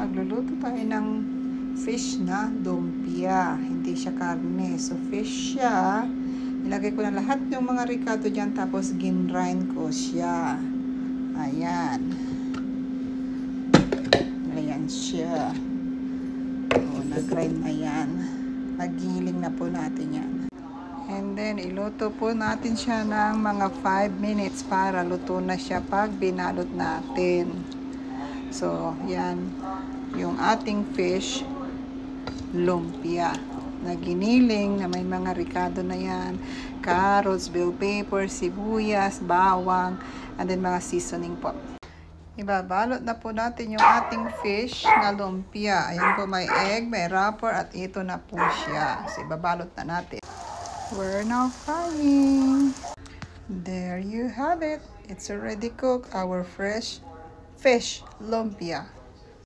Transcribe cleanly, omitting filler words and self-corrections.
Magluluto tayo ng fish na lumpia. Hindi siya karne. So, fish siya. Nilagay ko na lahat ng mga ricado dyan. Tapos, ginrind ko siya. Ayan. Ayan siya. O, nag-grind na yan. Nagiling na po natin yan. And then, iluto po natin siya ng mga 5 minutes para luto na siya pag binalot natin. So, yan. Yung ating fish lumpia na giniling na may mga ricado na yan. Carrots, bell pepper, sibuyas, bawang, and then mga seasoning po. Ibabalot na po natin yung ating fish na lumpia. Ayan po, may egg, may wrapper, at ito na po siya. So, ibabalot na natin. We're now frying. There you have it. It's already cooked. Our fresh fish lumpia.